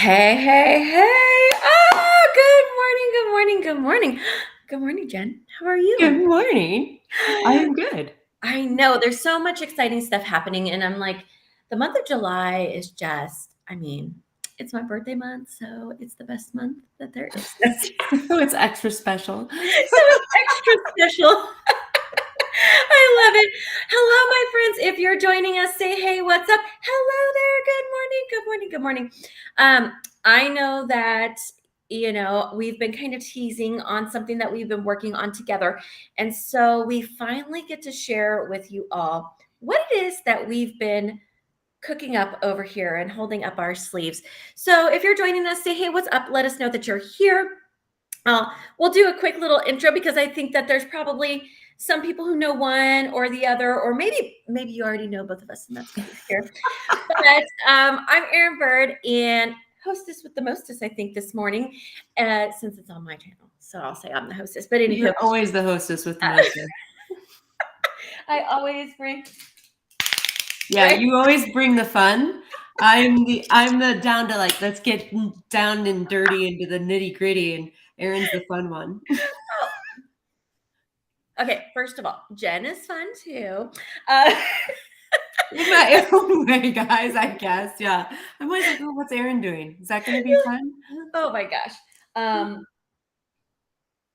Hey, hey, hey. Oh, good morning, good morning, good morning. Good morning, Jen. How are Good you? morning. I am good. I know there's so much exciting stuff happening, and I'm like, the month of July is just, it's my birthday month, so it's the best month that there is. So it's extra special. So it's extra special. I love it. Hello, my friends. If you're joining us, say hey, what's up? Hello there. Good morning. Good morning. Good morning. I know that we've been kind of teasing on something that we've been working on together. And so we finally get to share with you all what it is that we've been cooking up over here and holding up our sleeves. So if you're joining us, say hey, what's up? Let us know that you're here. We'll do a quick little intro because I think that there's probably some people who know one or the other, or maybe you already know both of us, and that's good to hear. But I'm Erin Bird and hostess with the mostest, I think, this morning, since it's on my channel. So I'll say I'm the hostess. But anywho, You're always the hostess with the mostest. I always bring. Yeah, Right? you always bring the fun. I'm the down to like let's get down and dirty into the nitty gritty, and Erin's the fun one. Okay, first of all, Jen is fun too. In my own way, guys, I guess. Yeah. I'm always like, oh, what's Erin doing? Is that gonna be fun? Oh my gosh.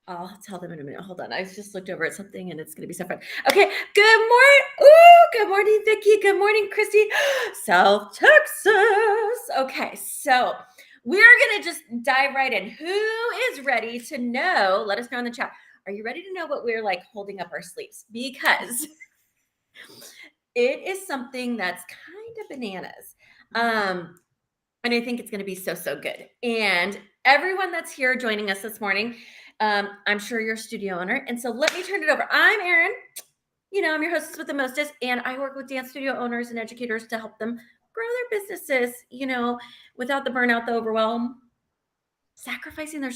I'll tell them in a minute. Hold on. I just looked over at something and it's going to be so fun. Okay. Good morning. Ooh, good morning, Vicki. Good morning, Christy. South Texas. Okay. So we're going to just dive right in. Who is ready to know? Let us know in the chat. Are you ready to know what we're like holding up our sleeves? Because it is something that's kind of bananas. And I think it's going to be so, so good. And everyone that's here joining us this morning, I'm sure you're a studio owner. And so let me turn it over. I'm Erin. I'm your hostess with the mostest, and I work with dance studio owners and educators to help them grow their businesses, without the burnout, the overwhelm, sacrificing their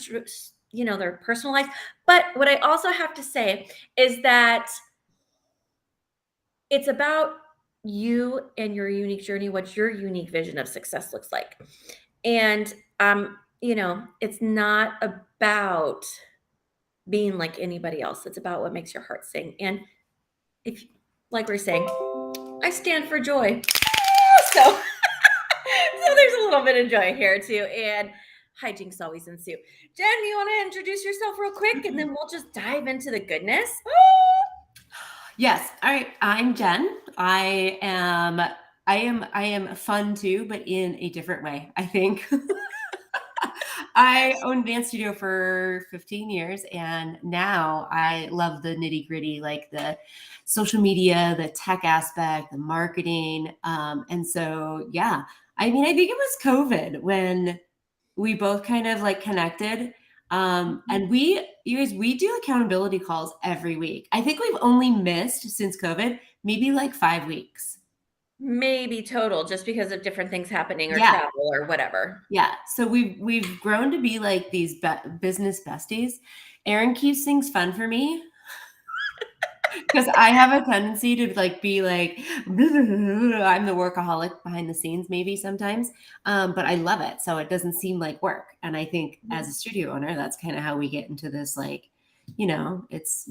personal life. But what I also have to say is that it's about you and your unique journey, what your unique vision of success looks like. And it's not about being like anybody else. It's about what makes your heart sing. And if, like we're saying, I stand for joy. So, so there's a little bit of joy here too. And hijinks always ensue. Jen, you want to introduce yourself real quick, and then we'll just dive into the goodness. Yes. All right. I'm Jen. I am fun too, but in a different way, I think. I owned a dance studio for 15 years, and now I love the nitty gritty, like the social media, the tech aspect, the marketing. And so, yeah, I think it was COVID when we both kind of like connected. And we do accountability calls every week. I think we've only missed since COVID, maybe like 5 weeks. Maybe total, just because of different things happening or Yeah. travel or whatever. Yeah. So we've grown to be like these business besties. Erin keeps things fun for me because I have a tendency to like be like I'm the workaholic behind the scenes maybe sometimes, but I love it, so it doesn't seem like work. And I think as a studio owner, that's kind of how we get into this like, it's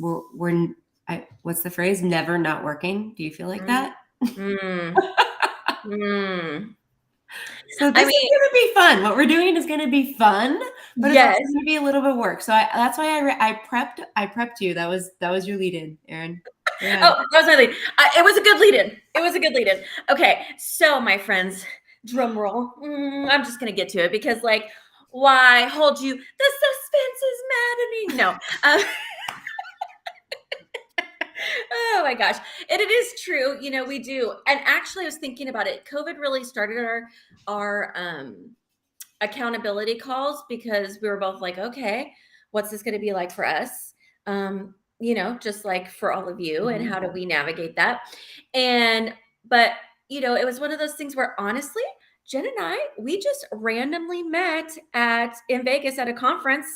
what's the phrase? Never not working. Do you feel like that? Mm. Mm. So I this is mean, going to be fun. What we're doing is going to be fun, but it's also yes. going to be a little bit of work. So that's why I prepped you. That was your lead in, Erin. Yeah. Oh, that was my lead. It was a good lead in. It was a good lead in. Okay, so my friends, drum roll. I'm just gonna get to it because, like, why hold you? The suspense is maddening. No. Oh my gosh, and it is true. We do. And actually, I was thinking about it. COVID really started our accountability calls because we were both like, okay, what's this going to be like for us? Just like for all of you, and how do we navigate that? But it was one of those things where honestly, Jen and we just randomly met in Vegas at a conference.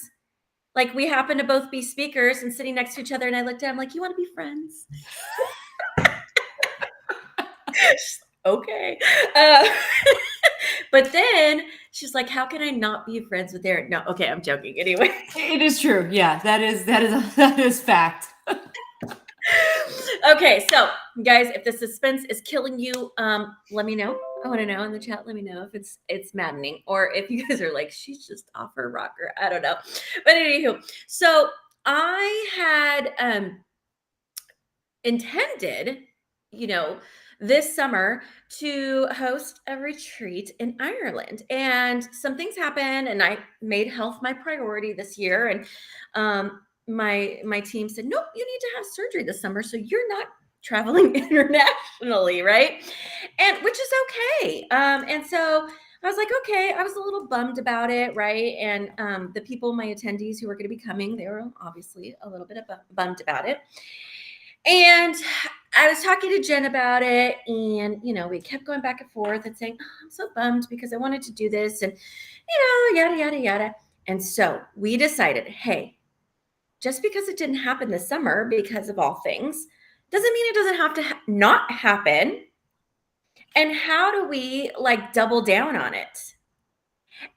Like we happened to both be speakers and sitting next to each other, and I looked at him like, "You want to be friends?" Okay. Uh, But then she's like, how can I not be friends with Erin? No, okay, I'm joking. Anyway. It is true. Yeah, that is fact. Okay, so guys, if the suspense is killing you, let me know. I want to know in the chat. Let me know if it's maddening, or if you guys are like, she's just off her rocker. I don't know. But anywho, so I had intended, this summer to host a retreat in Ireland. And some things happened, and I made health my priority this year. And my team said, nope, you need to have surgery this summer, so you're not traveling internationally, right? And which is okay. And so I was like, okay, I was a little bummed about it, right? And the people, my attendees who were going to be coming, they were obviously a little bit bummed about it. And I was talking to Jen about it, and we kept going back and forth and saying, oh, I'm so bummed because I wanted to do this, and yada yada yada. And so we decided, hey, just because it didn't happen this summer because of all things doesn't mean it doesn't have to not happen. And how do we double down on it?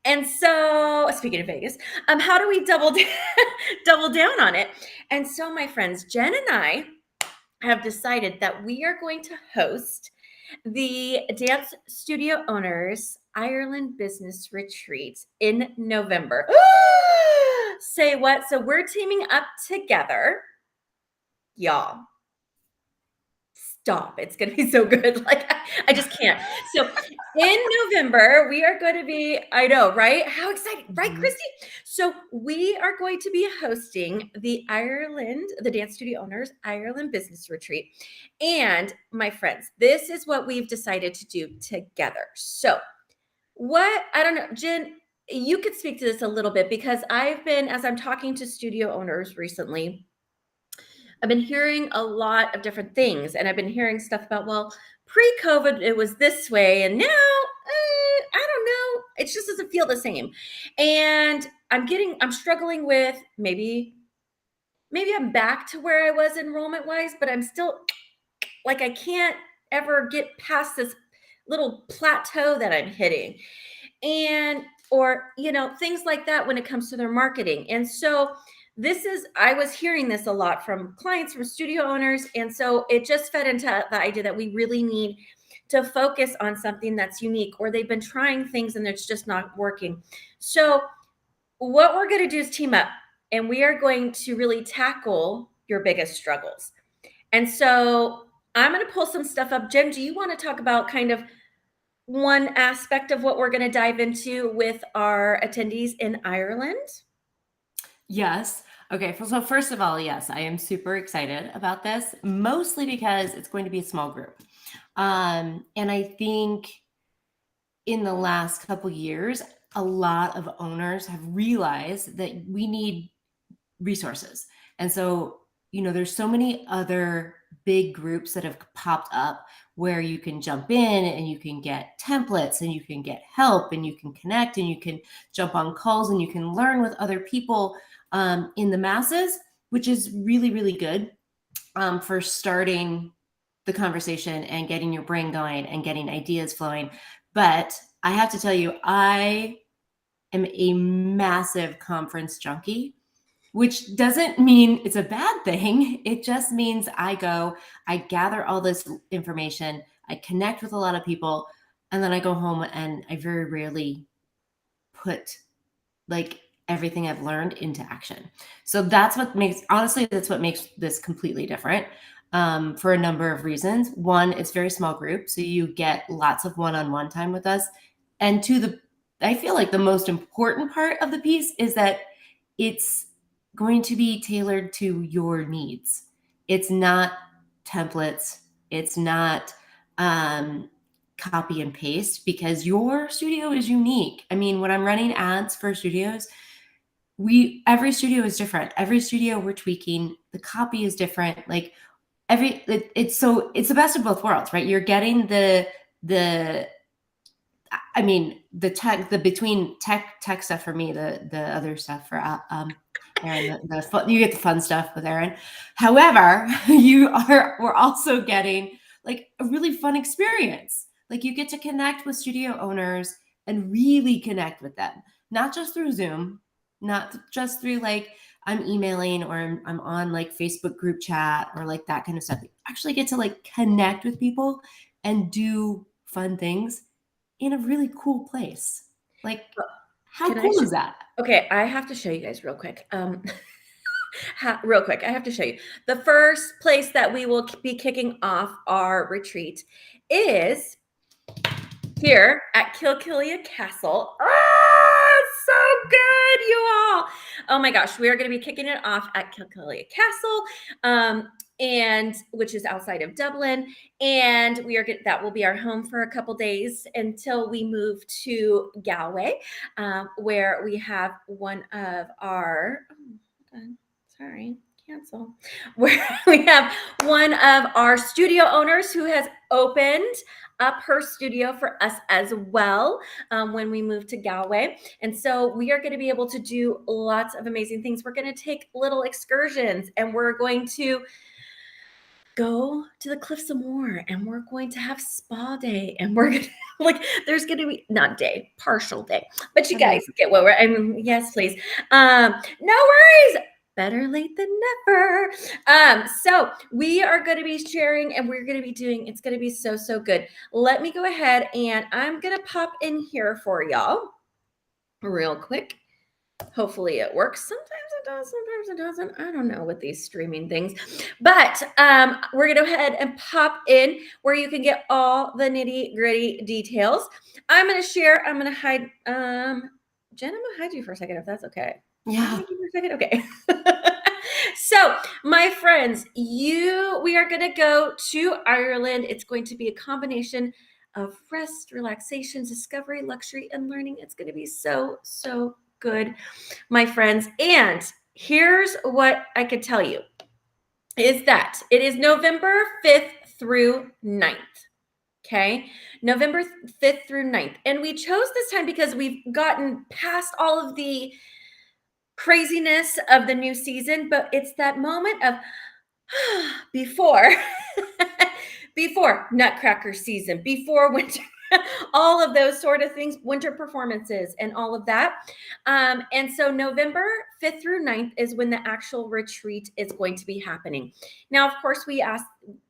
And so, speaking of Vegas, how do we double down on it? And so, my friends, Jen and I have decided that we are going to host the Dance Studio Owners Ireland Business Retreat in November. Say what? So we're teaming up together. Y'all, stop. It's going to be so good. I just can't. So in November, we are going to be, I know, right? How exciting, right, Christy? So we are going to be hosting the Dance Studio Owners Ireland Business Retreat. And my friends, this is what we've decided to do together. So I don't know, Jen, you could speak to this a little bit, because as I'm talking to studio owners recently, I've been hearing a lot of different things, and I've been hearing stuff about, well, pre-COVID, it was this way, and now, I don't know. It just doesn't feel the same. And I'm struggling with maybe I'm back to where I was enrollment-wise, but I'm still I can't ever get past this little plateau that I'm hitting. Or things like that when it comes to their marketing. And so I was hearing this a lot from clients, from studio owners. And so it just fed into the idea that we really need to focus on something that's unique, or they've been trying things and it's just not working. So what we're going to do is team up, and we are going to really tackle your biggest struggles. And so I'm going to pull some stuff up. Jen, do you want to talk about kind of one aspect of what we're going to dive into with our attendees in Ireland? Yes. Okay. So first of all, yes, I am super excited about this, mostly because it's going to be a small group. And I think in the last couple years, a lot of owners have realized that we need resources. And so, there's so many other big groups that have popped up where you can jump in and you can get templates and you can get help and you can connect and you can jump on calls and you can learn with other people in the masses, which is really, really good for starting the conversation and getting your brain going and getting ideas flowing. But I have to tell you, I am a massive conference junkie, which doesn't mean it's a bad thing. It just means I gather all this information, I connect with a lot of people, and then I go home and I very rarely put everything I've learned into action. So that's what makes this completely different for a number of reasons. One, it's very small group, so you get lots of one-on-one time with us. And two, I feel like the most important part of the piece is that it's going to be tailored to your needs. It's not templates. It's not copy and paste, because your studio is unique. I mean, when I'm running ads for studios, every studio is different. Every studio we're tweaking. The copy is different. It's the best of both worlds, right? You're getting the tech, between tech stuff for me, the other stuff for Erin, you get the fun stuff with Erin. However, we're also getting a really fun experience. You get to connect with studio owners and really connect with them, not just through Zoom, not just through like I'm emailing or I'm on like Facebook group chat or like that kind of stuff. You actually get to like connect with people and do fun things in a really cool place. Like, how Can I cool is that? Okay, I have to show you guys real quick. Real quick, I have to show you. The first place that we will be kicking off our retreat is here at Kilkillia Castle. Oh, so good, you all. Oh my gosh, we are going to be kicking it off at Kilkillia Castle, and which is outside of Dublin. And that will be our home for a couple days until we move to Galway, where we have one of our. Oh, sorry, cancel. Where we have one of our studio owners who has opened up her studio for us as well, when we move to Galway. And so we are going to be able to do lots of amazing things. We're going to take little excursions, and we're going to go to the Cliffs of Moher, and we're going to have spa day, and we're gonna there's gonna be not day, partial day, but you guys get what yes, please. No worries. Better late than never. So we are going to be sharing, and we're going to be doing, it's going to be so, so good. Let me go ahead, and I'm going to pop in here for y'all real quick. Hopefully it works. Sometimes it does, sometimes it doesn't. I don't know with these streaming things. But we're going to go ahead and pop in where you can get all the nitty gritty details. I'm going to share. I'm going to hide. Jen, I'm going to hide you for a second if that's okay. Yeah. For a second. Okay. So, my friends, we are going to go to Ireland. It's going to be a combination of rest, relaxation, discovery, luxury, and learning. It's going to be so, so good, my friends. And here's what I could tell you is that it is November 5th through 9th. Okay, November 5th through 9th. And we chose this time because we've gotten past all of the craziness of the new season, but it's that moment of before before Nutcracker season, before winter, all of those sort of things, winter performances and all of that. And so November 5th through 9th is when the actual retreat is going to be happening. Now, of course, we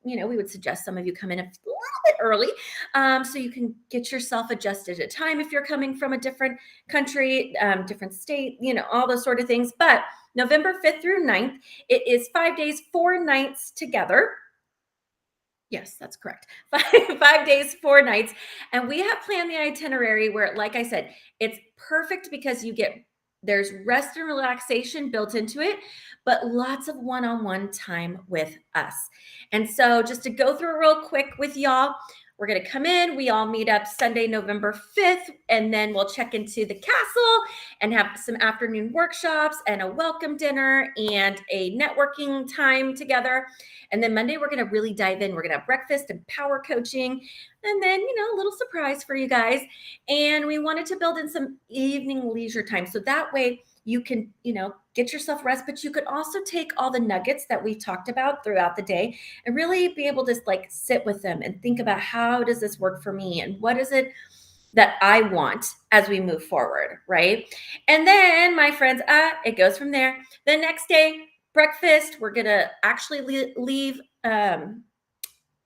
would suggest some of you come in a little bit early, so you can get yourself adjusted at time if you're coming from a different country, different state, all those sort of things. But November 5th through 9th, it is 5 days, 4 nights together. Yes, that's correct. 5 days, 4 nights. And we have planned the itinerary where, like I said, it's perfect because there's rest and relaxation built into it, but lots of one-on-one time with us. And so just to go through it real quick with y'all, we're going to come in. We all meet up Sunday, November 5th, and then we'll check into the castle and have some afternoon workshops and a welcome dinner and a networking time together. And then Monday, we're going to really dive in. We're going to have breakfast and power coaching, and then, a little surprise for you guys. And we wanted to build in some evening leisure time. So that way you can, get yourself rest, but you could also take all the nuggets that we talked about throughout the day and really be able to sit with them and think about, how does this work for me? And what is it that I want as we move forward, right? And then, my friends, it goes from there. The next day, breakfast, we're going to actually leave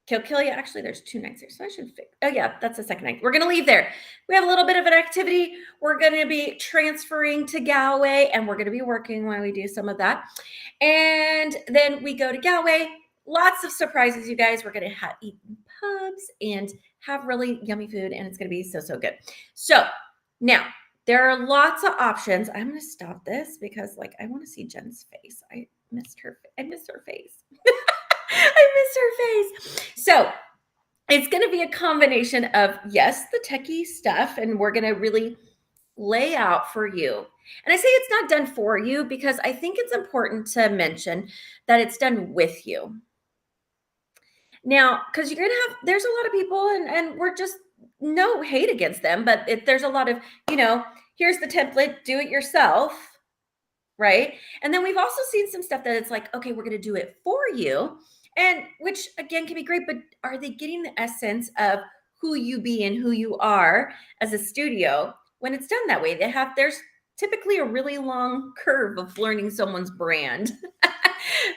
Kilkillia. Actually, there's 2 nights there, so I should fix. Oh yeah, that's the second night. We're going to leave there. We have a little bit of an activity. We're going to be transferring to Galway, and we're going to be working while we do some of that. And then we go to Galway. Lots of surprises, you guys. We're going to eat in pubs and have really yummy food, and it's going to be so, so good. So now, there are lots of options. I'm going to stop this because I want to see Jen's face. I missed her face. I missed her face. So it's going to be a combination of, yes, the techie stuff, and we're going to really lay out for you. And I say it's not done for you because I think it's important to mention that it's done with you. Now, because there's a lot of people, and we're just no hate against them, but there's a lot of, here's the template, do it yourself, right? And then we've also seen some stuff that it's okay, we're going to do it for you, and which again can be great, but are they getting the essence of who you be and who you are as a studio when it's done that way. There's typically a really long curve of learning someone's brand,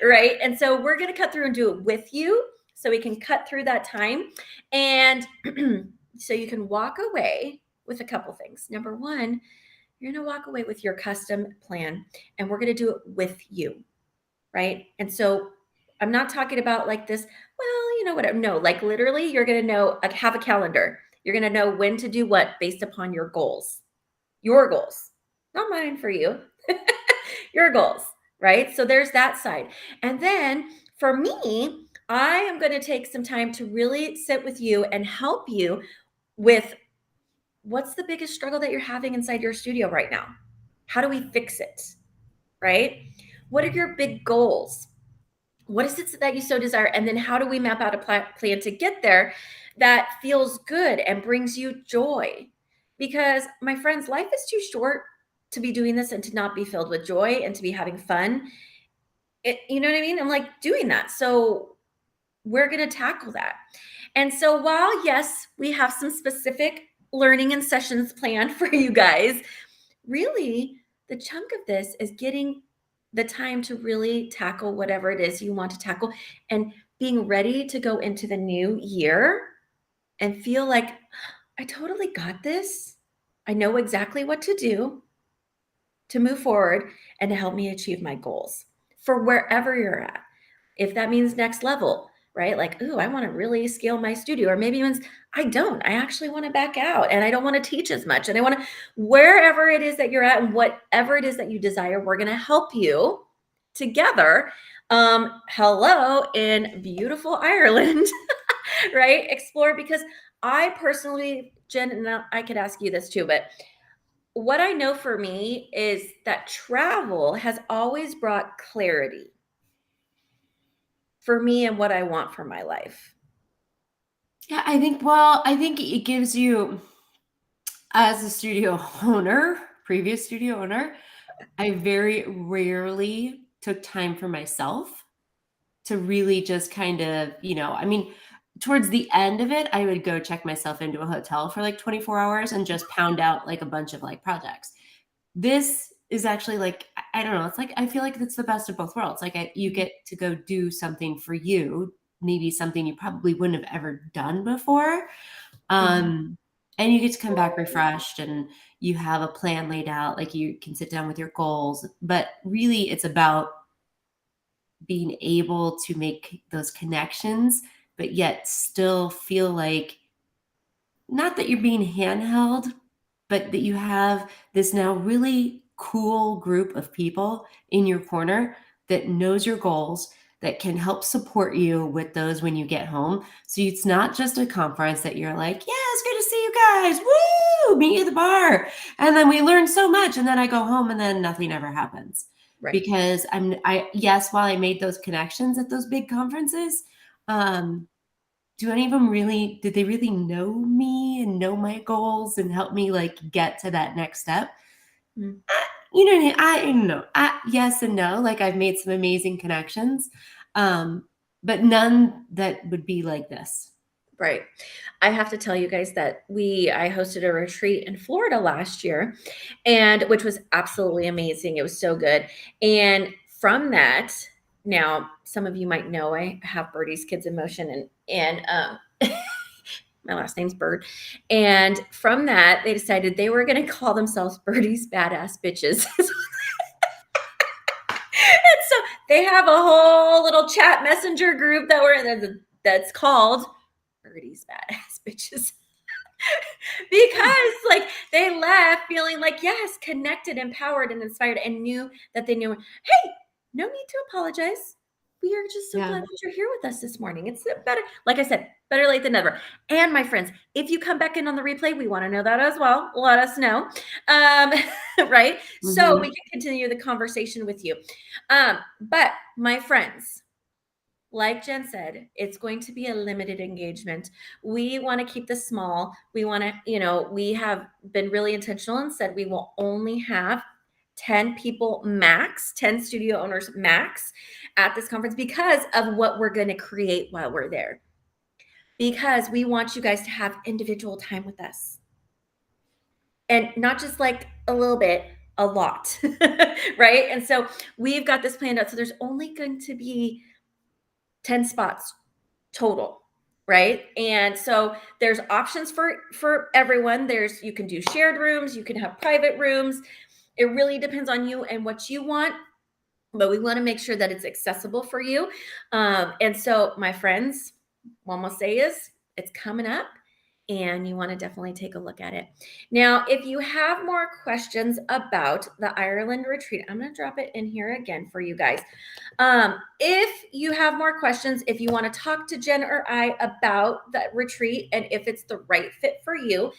right? And so we're going to cut through and do it with you so we can cut through that time. And so you can walk away with a couple things. Number one, you're going to walk away with your custom plan, and we're going to do it with you, right? And so I'm not talking about like this, well, whatever. No, like literally, you're going to know, like, have a calendar. You're going to know when to do what based upon your goals, not mine for you, your goals, right? So there's that side. And then for me, I am going to take some time to really sit with you and help you with what's the biggest struggle that you're having inside your studio right now? How do we fix it? Right? What are your big goals? What is it that you so desire? And then how do we map out a plan to get there that feels good and brings you joy? Because my friends, life is too short to be doing this and to not be filled with joy and to be having fun. You know what I mean? I'm like doing that. So we're going to tackle that. And so while, yes, we have some specific learning and sessions planned for you guys, really the chunk of this is getting the time to really tackle whatever it is you want to tackle and being ready to go into the new year and feel like, I totally got this. I know exactly what to do to move forward and to help me achieve my goals for wherever you're at. If that means next level, right? Like, ooh, I want to really scale my studio. Or maybe it means I don't. I actually want to back out and I don't want to teach as much. And I want to, wherever it is that you're at and whatever it is that you desire, we're going to help you together. Hello in beautiful Ireland, right? Explore, because I personally, Jen, and I could ask you this too, but what I know for me is that travel has always brought clarity for me and what I want for my life. Yeah, I think it gives you, as a studio owner, previous studio owner, I very rarely took time for myself to really just kind of, I mean, towards the end of it, I would go check myself into a hotel for like 24 hours and just pound out like a bunch of like projects. This is actually like, I don't know, it's like I feel like it's the best of both worlds. Like you get to go do something for you, maybe something you probably wouldn't have ever done before. And you get to come back refreshed and you have a plan laid out, like you can sit down with your goals, but really it's about being able to make those connections, but yet still feel like, not that you're being handheld, but that you have this now really cool group of people in your corner that knows your goals, that can help support you with those when you get home. So it's not just a conference that you're like, yeah, it's good to see you guys. Woo! Meet you at the bar. And then we learn so much. And then I go home and then nothing ever happens. Right. Because yes, while I made those connections at those big conferences, do any of them really, did they really know me and know my goals and help me like get to that next step? Mm. I know. Yes and no. Like I've made some amazing connections, but none that would be like this. Right. I have to tell you guys that I hosted a retreat in Florida last year, and which was absolutely amazing. It was so good. And from that, now some of you might know I have Birdie's Kids in Motion, and my last name's Bird. And from that, they decided they were going to call themselves Birdie's Badass Bitches. And so they have a whole little chat messenger group that's called Birdie's Badass Bitches. Because like they left feeling like, yes, connected, empowered, and inspired, and knew that they knew, hey, no need to apologize. We are just so glad that you're here with us this morning. It's better, like I said, better late than never. And my friends, if you come back in on the replay, we want to know that as well. Let us know. Right? So we can continue the conversation with you. But my friends, like Jen said, it's going to be a limited engagement. We want to keep this small. We want to, we have been really intentional and said we will only have 10 people max, 10 studio owners max at this conference because of what we're going to create while we're there. because we want you guys to have individual time with us. And not just like a little bit, a lot, right? And so we've got this planned out. So there's only going to be 10 spots total, right? And so there's options for everyone. You can do shared rooms, you can have private rooms. It really depends on you and what you want, but we want to make sure that it's accessible for you. And so, my friends, what I'm gonna say is it's coming up, and you want to definitely take a look at it. Now, if you have more questions about the Ireland retreat, I'm going to drop it in here again for you guys. If you have more questions, if you want to talk to Jen or I about that retreat and if it's the right fit for you,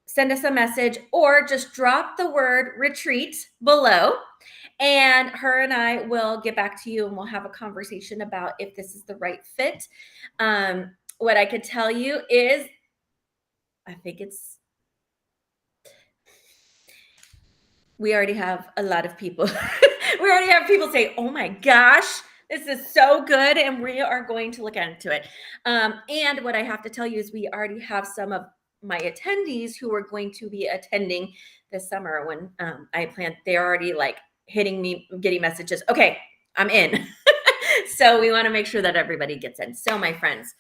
send us a message or just drop the word retreat below, and her and I will get back to you and we'll have a conversation about if this is the right fit. What I could tell you is I think we already have a lot of people. We already have people say, oh my gosh, this is so good. And we are going to look into it. And what I have to tell you is we already have some of my attendees who are going to be attending this summer when I plan. They're already like hitting me, getting messages. Okay, I'm in. So we want to make sure that everybody gets in. So my friends,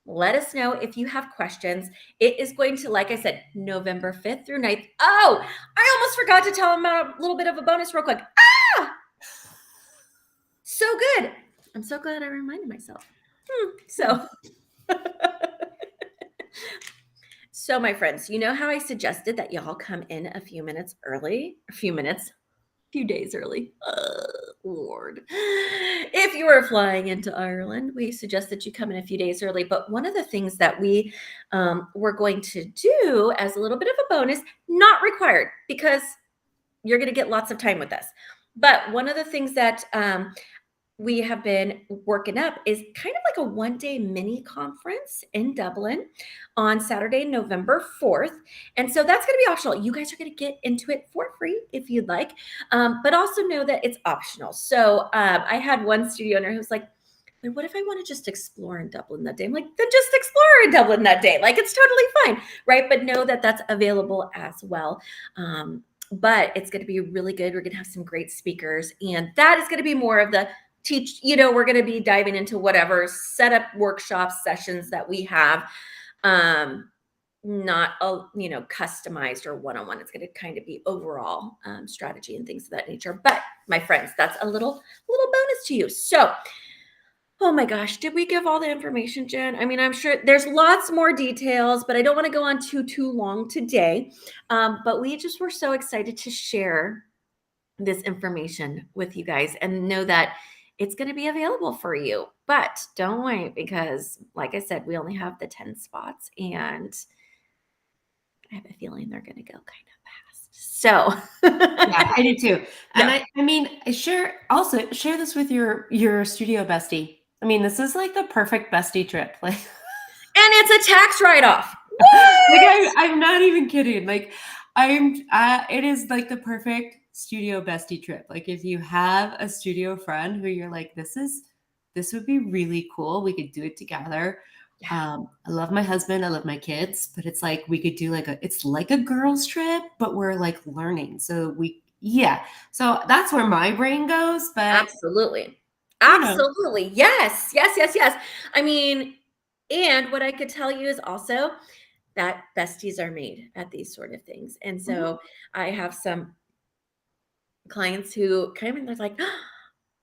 let us know if you have questions. It is going to, like I said, November 5th through 9th. Oh, I almost forgot to tell them about a little bit of a bonus real quick. So good. I'm so glad I reminded myself. So my friends, you know how I suggested that y'all come in a few minutes early? A few days early. Lord. If you are flying into Ireland, we suggest that you come in a few days early. But one of the things that we were going to do as a little bit of a bonus, not required because you're going to get lots of time with us. But one of the things that we have been working up is kind of like a one-day mini conference in Dublin on Saturday, November 4th. And so that's going to be optional. You guys are going to get into it for free if you'd like, but also know that it's optional. So I had one studio owner who was like, what if I want to just explore in Dublin that day? I'm like, then just explore in Dublin that day. Like, it's totally fine, right? But know that that's available as well. But it's going to be really good. We're going to have some great speakers, and that is going to be more of the we're going to be diving into whatever setup workshop sessions that we have, not customized or one-on-one. It's going to kind of be overall strategy and things of that nature. But my friends, that's a little bonus to you. So, oh my gosh, did we give all the information, Jen? I mean, I'm sure there's lots more details, but I don't want to go on too long today. But we just were so excited to share this information with you guys and know that it's going to be available for you. But don't wait, because like I said, we only have the 10 spots and I have a feeling they're going to go kind of fast. So yeah, I do too. And yeah. I mean, share this with your studio bestie. I mean, this is like the perfect bestie trip. Like, and it's a tax write-off. Like I'm not even kidding. Like it is like the perfect studio bestie trip. Like if you have a studio friend who you're like, this would be really cool. We could do it together. I love my husband. I love my kids, but it's like we could do it's like a girls trip, but we're like learning. So so that's where my brain goes. But absolutely. Yes. I mean, and what I could tell you is also that besties are made at these sort of things. And so I have some clients who come in, they're like, oh,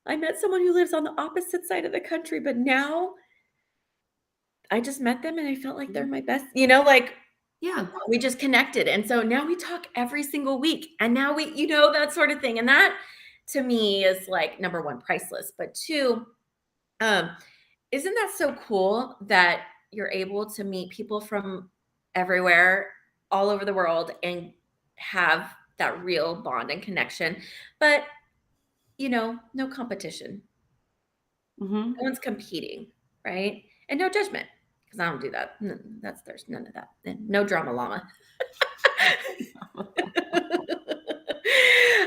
I met someone who lives on the opposite side of the country, but now I just met them and I felt like they're my best, we just connected. And so now we talk every single week, and now that sort of thing. And that to me is like, number one, priceless, but two, isn't that so cool that you're able to meet people from everywhere, all over the world, and have that real bond and connection, but no competition. No one's competing, right? And no judgment, because I don't do that. There's none of that. And no drama llama.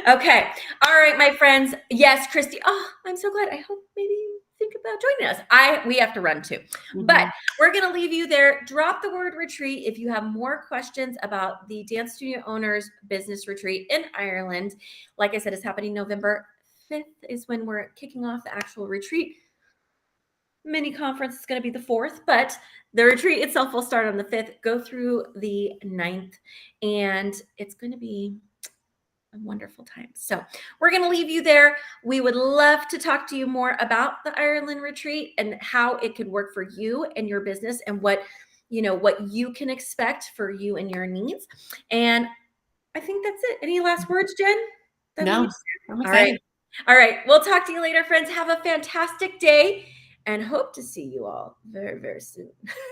Okay. All right, my friends. Yes, Christy. Oh, I'm so glad. I hope maybe you think about joining us. We have to run too. But we're going to leave you there. Drop the word retreat if you have more questions about the Dance Studio Owners Business Retreat in Ireland. Like I said, it's happening November 5th is when we're kicking off the actual retreat. Mini conference is going to be the 4th, but the retreat itself will start on the 5th, go through the 9th, and it's going to be a wonderful time. So we're going to leave you there. We would love to talk to you more about the Ireland retreat and how it could work for you and your business and what you can expect for you and your needs. And I think that's it. Any last words, Jen? No, I'm All right. excited. All right. We'll talk to you later, friends. Have a fantastic day and hope to see you all very, very soon.